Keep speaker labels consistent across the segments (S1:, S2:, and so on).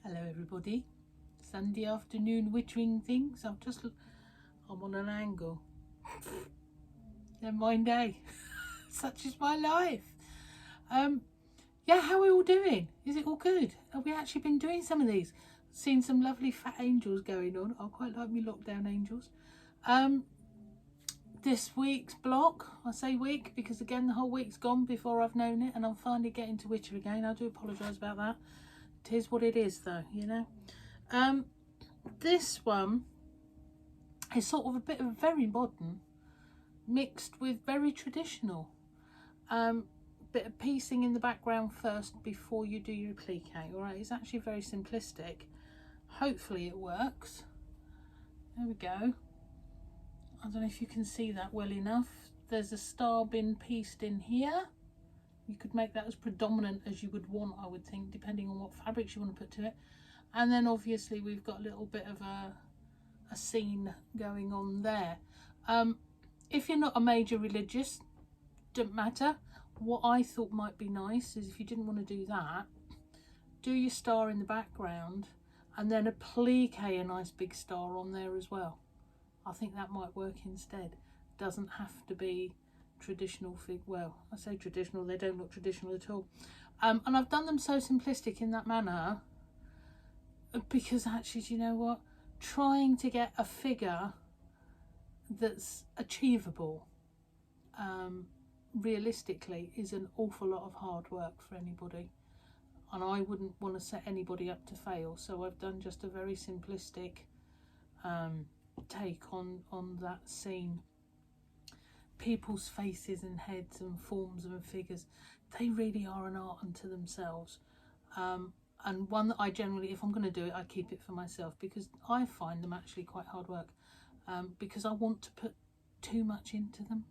S1: Hello everybody. Sunday afternoon wittering things. I'm on an angle. Never mind, eh? Such is my life. Yeah, how are we all doing? Is it all good? Have we actually been doing some of these? Seen some lovely fat angels going on. I quite like me lockdown angels. This week's block, I say week because again the whole week's gone before I've known it, and I'm finally getting to Witter again. I do apologise about that. It is what it is though, you know. This one is sort of a bit of very modern mixed with very traditional. Bit of piecing in the background first before you do your applique. Alright, it's actually very simplistic. Hopefully it works. There we go. I don't know if you can see that well enough. There's a star bin pieced in here. You could make that as predominant as you would want, I would think, depending on what fabrics you want to put to it. And then obviously we've got a little bit of a scene going on there. If you're not a major religious, doesn't matter. What I thought might be nice is if you didn't want to do that, do your star in the background and then applique a nice big star on there as well. I think that might work instead. Doesn't have to be traditional fig. Well, I say traditional, they don't look traditional at all. And I've done them so simplistic in that manner because actually, do you know what? Trying to get a figure that's achievable realistically is an awful lot of hard work for anybody, and I wouldn't want to set anybody up to fail. So I've done just a very simplistic take on that scene. People's faces and heads and forms and figures, they really are an art unto themselves, and one that I generally, if I'm going to do it, I keep it for myself because I find them actually quite hard work, because I want to put too much into them.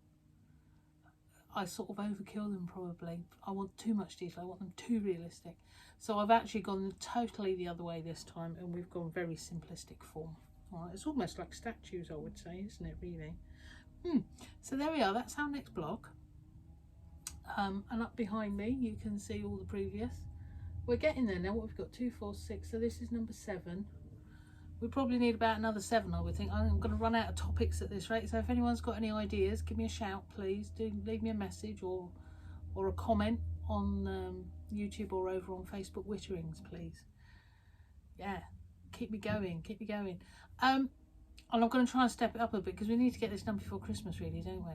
S1: I sort of overkill them probably. I want too much detail, I want them too realistic. So I've actually gone totally the other way this time, and we've gone very simplistic form. All right, it's almost like statues, I would say, isn't it, really? So there we are, that's our next block. And up behind me you can see all the previous. We're getting there now. What we've got, 2, 4, 6, so this is number 7. We probably need about another 7, I would think. I'm going to run out of topics at this rate, so if anyone's got any ideas, give me a shout, please. Do leave me a message or a comment on YouTube or over on Facebook Witterings, please. Yeah, keep me going, keep me going. And I'm going to try and step it up a bit because we need to get this done before Christmas, really, don't we?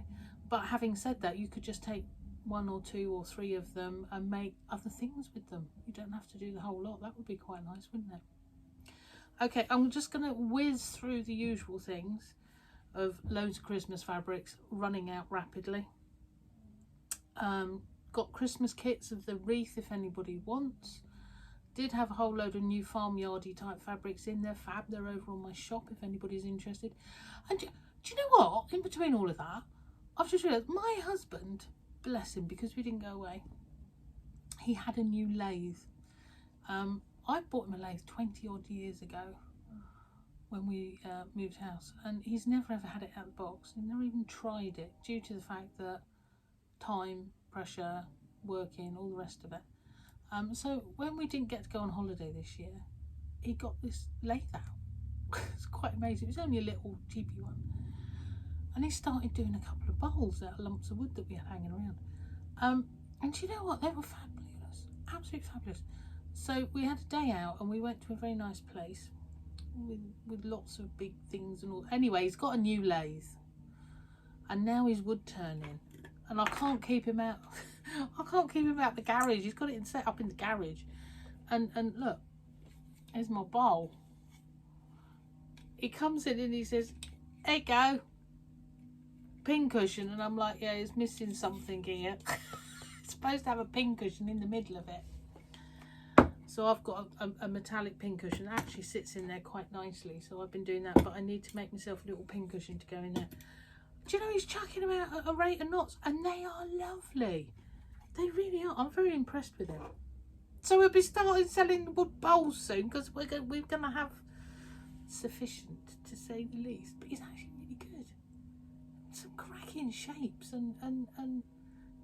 S1: But having said that, you could just take 1 or 2 or 3 of them and make other things with them. You don't have to do the whole lot. That would be quite nice, wouldn't it? Okay, I'm just going to whiz through the usual things of loads of Christmas fabrics running out rapidly. Got Christmas kits of the wreath if anybody wants. Did have a whole load of new farmyardy type fabrics in there. Fab, they're over on my shop if anybody's interested. And do you know what? In between all of that, I've just realised my husband, bless him, because we didn't go away, he had a new lathe. I bought him a lathe 20 odd years ago when we moved house, and he's never ever had it out of the box. He's never even tried it due to the fact that time, pressure, working, all the rest of it. So when we didn't get to go on holiday this year, he got this lathe out. It's quite amazing. It was only a little cheapy one, and he started doing a couple of bowls out of lumps of wood that we had hanging around. And do you know what? They were fabulous, absolutely fabulous. So we had a day out and we went to a very nice place with lots of big things and all. Anyway, he's got a new lathe and now he's wood turning, and I can't keep him out. I can't keep him out the garage. He's got it set up in the garage. And look, here's my bowl. He comes in and he says, "There you go, pincushion." And I'm like, yeah, it's missing something here. It's supposed to have a pincushion in the middle of it. So I've got a metallic pincushion that actually sits in there quite nicely. So I've been doing that, but I need to make myself a little pincushion to go in there. Do you know, he's chucking them out at a rate of knots, and they are lovely. They really are. I'm very impressed with them. So we'll be starting selling wood bowls soon because we're going to have sufficient, to say the least. But it's actually really good. Some cracking shapes, and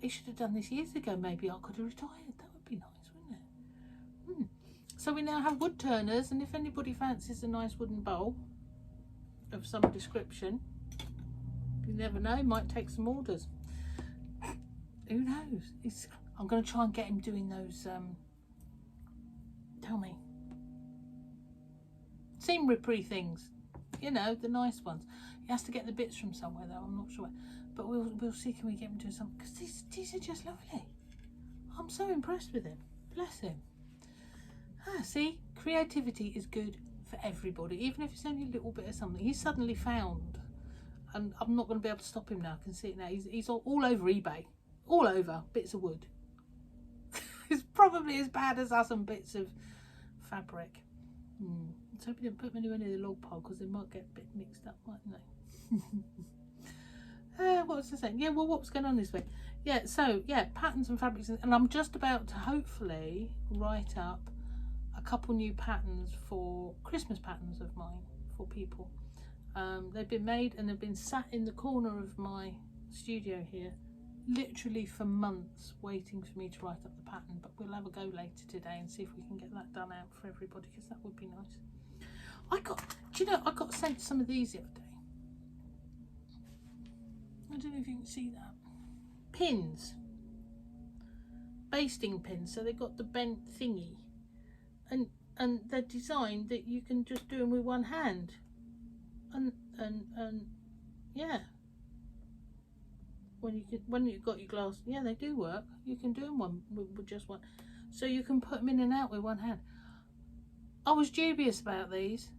S1: he should have done this years ago. Maybe I could have retired. That would be nice, wouldn't it? So we now have wood turners, and if anybody fancies a nice wooden bowl of some description, you never know, might take some orders. Who knows? I'm going to try and get him doing those, tell me, seam rippery things, you know, the nice ones. He has to get the bits from somewhere though, I'm not sure, but we'll see, can we get him doing something, because these are just lovely. I'm so impressed with him, bless him. See, creativity is good for everybody, even if it's only a little bit of something. He's suddenly found, and I'm not going to be able to stop him now. I can see it now. He's all over eBay, all over bits of wood. It's probably as bad as us and bits of fabric. Let's hope he didn't put them anywhere near the log pile, because they might get a bit mixed up, mightn't they? What was I saying? Yeah, well, what was going on this week? Yeah, so yeah, patterns and fabrics, and I'm just about to hopefully write up a couple new patterns for Christmas patterns of mine for people. They've been made and they've been sat in the corner of my studio here literally for months waiting for me to write up the pattern, but we'll have a go later today and see if we can get that done out for everybody, because that would be nice. Do you know, I got sent some of these the other day. I don't know if you can see that. Pins, basting pins, so they've got the bent thingy, and they're designed that you can just do them with one hand, and yeah, when you've got your glass, yeah, they do work. You can do them with just one, so you can put them in and out with one hand. I was dubious about these,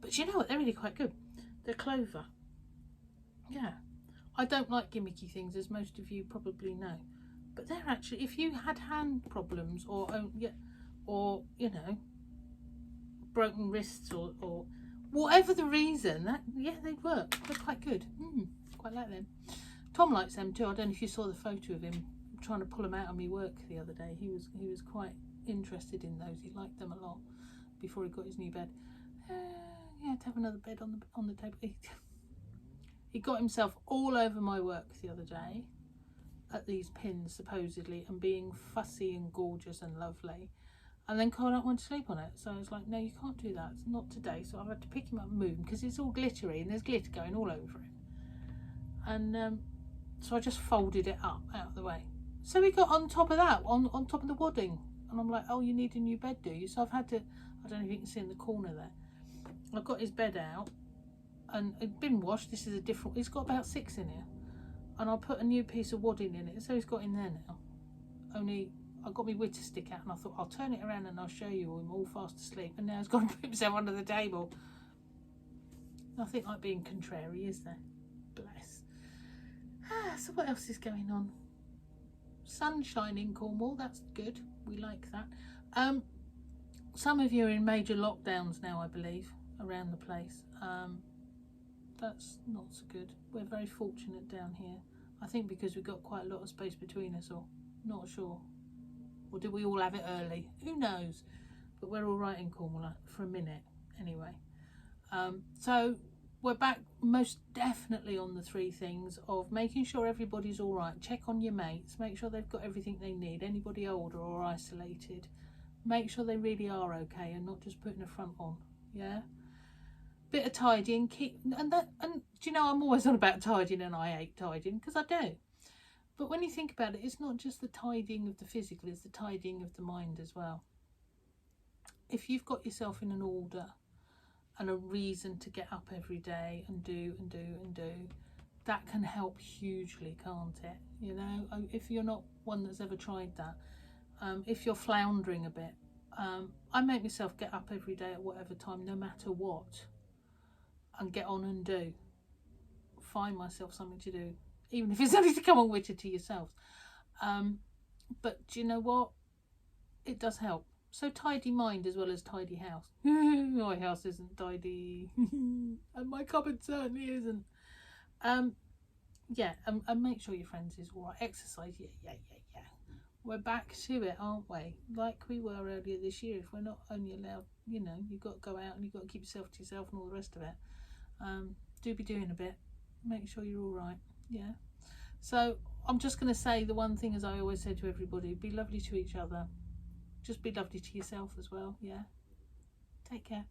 S1: but you know what, they're really quite good. They're Clover. Yeah, I don't like gimmicky things, as most of you probably know, but they're actually, if you had hand problems or you know, broken wrists or whatever the reason, that, yeah, they work. They're quite good. Quite like them. Tom likes them too. I don't know if you saw the photo of him trying to pull them out of my work the other day. He was quite interested in those. He liked them a lot before he got his new bed. Yeah, to have another bed on the table. He got himself all over my work the other day at these pins supposedly, and being fussy and gorgeous and lovely, and then can't want to sleep on it. So I was like, no, you can't do that, it's not today. So I've had to pick him up and move him, because it's all glittery and there's glitter going all over him, and so I just folded it up out of the way. So he got on top of that, on top of the wadding, and I'm like, oh, you need a new bed, do you? So I've had to, I don't know if you can see in the corner there, I've got his bed out and it's been washed. This is a different, it's got about 6 in here, and I'll put a new piece of wadding in it, so he's got in there now. Only I got my Witter stick out and I thought I'll turn it around and I'll show you him all fast asleep, and now he's got to put himself under the table. Nothing like being contrary, is there? Bless. So what else is going on? Sunshine in Cornwall, that's good, we like that. Some of you are in major lockdowns now, I believe, around the place. That's not so good. We're very fortunate down here, I think, because we've got quite a lot of space between us, or not sure, or do we all have it early, who knows, but we're all right in Cornwall for a minute anyway. So we're back most definitely on the 3 things of making sure everybody's all right. Check on your mates, make sure they've got everything they need. Anybody older or isolated, make sure they really are okay and not just putting a front on. Yeah, bit of tidying, and do you know, I'm always on about tidying, and I hate tidying, because I do, but when you think about it, it's not just the tidying of the physical, it's the tidying of the mind as well. If you've got yourself in an order and a reason to get up every day and do, that can help hugely, can't it? You know, if you're not one that's ever tried that, if you're floundering a bit, I make myself get up every day at whatever time, no matter what, and get on and do. Find myself something to do, even if it's only to come on Witter to yourselves. But do you know what? It does help. So tidy mind as well as tidy house. My house isn't tidy, and my cupboard certainly isn't. Yeah, and make sure your friends is all right. Exercise, yeah. We're back to it, aren't we? Like we were earlier this year. If we're not only allowed, you know, you've got to go out and you've got to keep yourself to yourself and all the rest of it. Do be doing a bit. Make sure you're all right. Yeah. So I'm just going to say the one thing, as I always say to everybody: be lovely to each other. just be lovely to yourself as well. Yeah, take care.